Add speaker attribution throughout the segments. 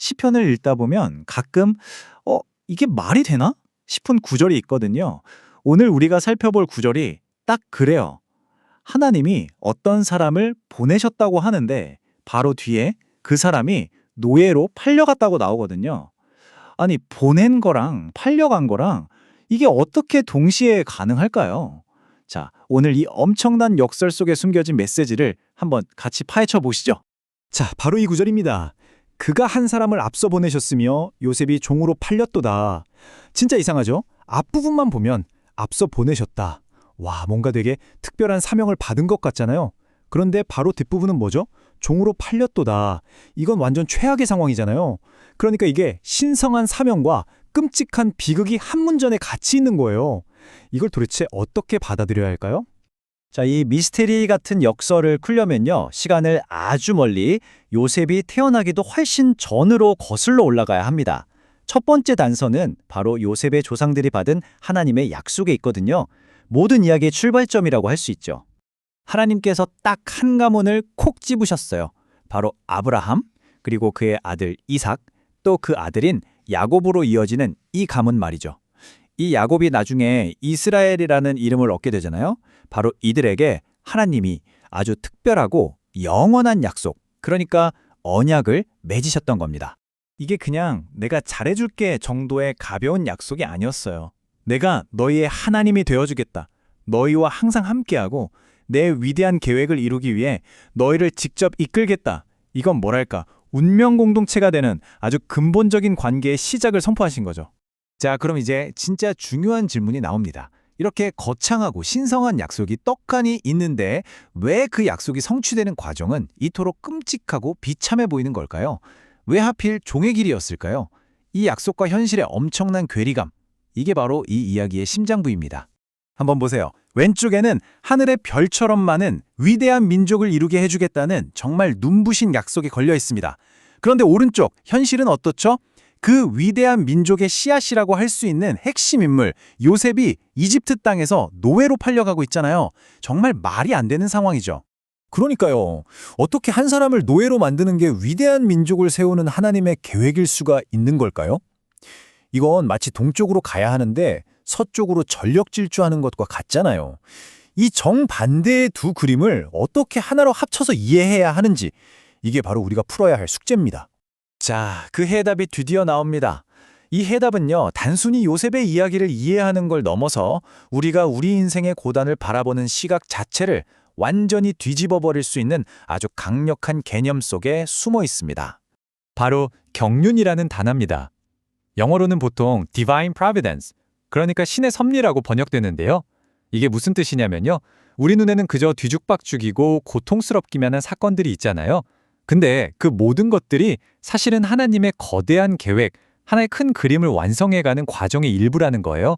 Speaker 1: 시편을 읽다 보면 가끔 이게 말이 되나? 싶은 구절이 있거든요. 오늘 우리가 살펴볼 구절이 딱 그래요. 하나님이 어떤 사람을 보내셨다고 하는데 바로 뒤에 그 사람이 노예로 팔려갔다고 나오거든요. 아니, 보낸 거랑 팔려간 거랑 이게 어떻게 동시에 가능할까요? 자, 오늘 이 엄청난 역설 속에 숨겨진 메시지를 한번 같이 파헤쳐 보시죠.
Speaker 2: 자, 바로 이 구절입니다. 그가 한 사람을 앞서 보내셨으며 요셉이 종으로 팔렸도다. 진짜 이상하죠? 앞부분만 보면 앞서 보내셨다. 와, 뭔가 되게 특별한 사명을 받은 것 같잖아요. 그런데 바로 뒷부분은 뭐죠? 종으로 팔렸도다. 이건 완전 최악의 상황이잖아요. 그러니까 이게 신성한 사명과 끔찍한 비극이 한 문전에 같이 있는 거예요. 이걸 도대체 어떻게 받아들여야 할까요?
Speaker 1: 자, 이 미스테리 같은 역설을 풀려면요, 시간을 아주 멀리 요셉이 태어나기도 훨씬 전으로 거슬러 올라가야 합니다. 첫 번째 단서는 바로 요셉의 조상들이 받은 하나님의 약속에 있거든요. 모든 이야기의 출발점이라고 할 수 있죠. 하나님께서 딱 한 가문을 콕 집으셨어요. 바로 아브라함, 그리고 그의 아들 이삭, 또 그 아들인 야곱으로 이어지는 이 가문 말이죠. 이 야곱이 나중에 이스라엘이라는 이름을 얻게 되잖아요. 바로 이들에게 하나님이 아주 특별하고 영원한 약속, 그러니까 언약을 맺으셨던 겁니다. 이게 그냥 내가 잘해줄게 정도의 가벼운 약속이 아니었어요. 내가 너희의 하나님이 되어주겠다. 너희와 항상 함께하고 내 위대한 계획을 이루기 위해 너희를 직접 이끌겠다. 이건 뭐랄까, 운명 공동체가 되는 아주 근본적인 관계의 시작을 선포하신 거죠. 자, 그럼 이제 진짜 중요한 질문이 나옵니다. 이렇게 거창하고 신성한 약속이 떡하니 있는데 왜 그 약속이 성취되는 과정은 이토록 끔찍하고 비참해 보이는 걸까요? 왜 하필 종의 길이었을까요? 이 약속과 현실의 엄청난 괴리감, 이게 바로 이 이야기의 심장부입니다. 한번 보세요. 왼쪽에는 하늘의 별처럼 많은 위대한 민족을 이루게 해주겠다는 정말 눈부신 약속이 걸려 있습니다. 그런데 오른쪽, 현실은 어떻죠? 그 위대한 민족의 씨앗이라고 할 수 있는 핵심 인물 요셉이 이집트 땅에서 노예로 팔려가고 있잖아요. 정말 말이 안 되는 상황이죠.
Speaker 2: 그러니까요. 어떻게 한 사람을 노예로 만드는 게 위대한 민족을 세우는 하나님의 계획일 수가 있는 걸까요? 이건 마치 동쪽으로 가야 하는데 서쪽으로 전력 질주하는 것과 같잖아요. 이 정반대의 두 그림을 어떻게 하나로 합쳐서 이해해야 하는지, 이게 바로 우리가 풀어야 할 숙제입니다.
Speaker 1: 자, 그 해답이 드디어 나옵니다. 이 해답은요, 단순히 요셉의 이야기를 이해하는 걸 넘어서 우리가 우리 인생의 고단을 바라보는 시각 자체를 완전히 뒤집어 버릴 수 있는 아주 강력한 개념 속에 숨어 있습니다. 바로 경륜이라는 단어입니다. 영어로는 보통 Divine Providence, 그러니까 신의 섭리라고 번역되는데요. 이게 무슨 뜻이냐면요, 우리 눈에는 그저 뒤죽박죽이고 고통스럽기만 한 사건들이 있잖아요. 근데 그 모든 것들이 사실은 하나님의 거대한 계획, 하나의 큰 그림을 완성해가는 과정의 일부라는 거예요.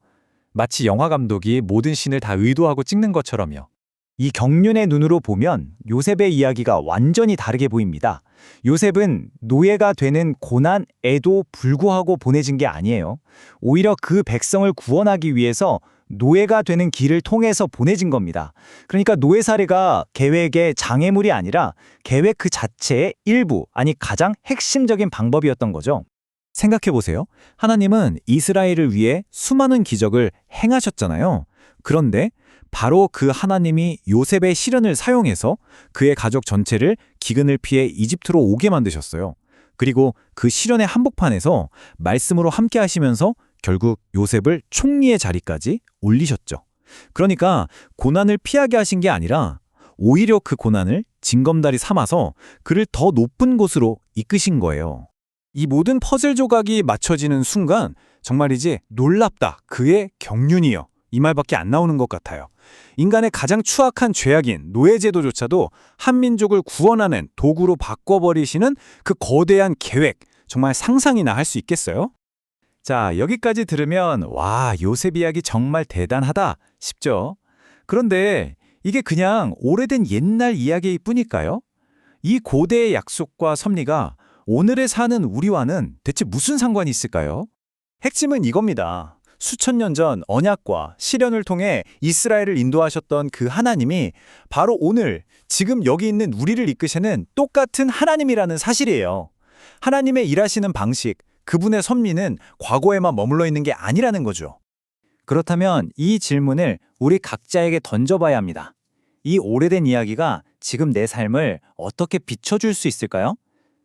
Speaker 1: 마치 영화 감독이 모든 씬을 다 의도하고 찍는 것처럼요. 이 경륜의 눈으로 보면 요셉의 이야기가 완전히 다르게 보입니다. 요셉은 노예가 되는 고난에도 불구하고 보내진 게 아니에요. 오히려 그 백성을 구원하기 위해서 노예가 되는 길을 통해서 보내진 겁니다. 그러니까 노예 사례가 계획의 장애물이 아니라 계획 그 자체의 일부, 아니 가장 핵심적인 방법이었던 거죠. 생각해 보세요. 하나님은 이스라엘을 위해 수많은 기적을 행하셨잖아요. 그런데 바로 그 하나님이 요셉의 시련을 사용해서 그의 가족 전체를 기근을 피해 이집트로 오게 만드셨어요. 그리고 그 시련의 한복판에서 말씀으로 함께 하시면서 결국 요셉을 총리의 자리까지 올리셨죠. 그러니까 고난을 피하게 하신 게 아니라 오히려 그 고난을 징검다리 삼아서 그를 더 높은 곳으로 이끄신 거예요. 이 모든 퍼즐 조각이 맞춰지는 순간 정말이지 놀랍다, 그의 경륜이요, 이 말밖에 안 나오는 것 같아요. 인간의 가장 추악한 죄악인 노예제도조차도 한민족을 구원하는 도구로 바꿔버리시는 그 거대한 계획, 정말 상상이나 할 수 있겠어요? 자, 여기까지 들으면 와, 요셉 이야기 정말 대단하다 싶죠? 그런데 이게 그냥 오래된 옛날 이야기일 뿐일까요? 이 고대의 약속과 섭리가 오늘에 사는 우리와는 대체 무슨 상관이 있을까요? 핵심은 이겁니다. 수천 년 전 언약과 시련을 통해 이스라엘을 인도하셨던 그 하나님이 바로 오늘, 지금 여기 있는 우리를 이끄시는 똑같은 하나님이라는 사실이에요. 하나님의 일하시는 방식, 그분의 섭리는 과거에만 머물러 있는 게 아니라는 거죠. 그렇다면 이 질문을 우리 각자에게 던져봐야 합니다. 이 오래된 이야기가 지금 내 삶을 어떻게 비춰줄 수 있을까요?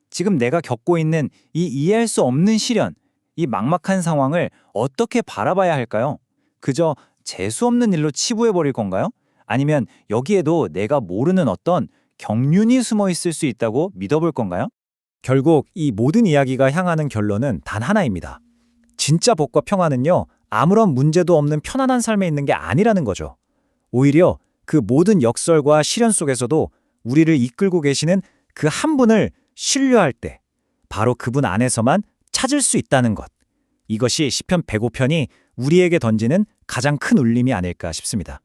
Speaker 1: 지금 내가 겪고 있는 이 이해할 수 없는 시련, 이 막막한 상황을 어떻게 바라봐야 할까요? 그저 재수 없는 일로 치부해버릴 건가요? 아니면 여기에도 내가 모르는 어떤 경륜이 숨어 있을 수 있다고 믿어볼 건가요? 결국 이 모든 이야기가 향하는 결론은 단 하나입니다. 진짜 복과 평화는요, 아무런 문제도 없는 편안한 삶에 있는 게 아니라는 거죠. 오히려 그 모든 역설과 시련 속에서도 우리를 이끌고 계시는 그 한 분을 신뢰할 때 바로 그분 안에서만 찾을 수 있다는 것. 이것이 시편 105편이 우리에게 던지는 가장 큰 울림이 아닐까 싶습니다.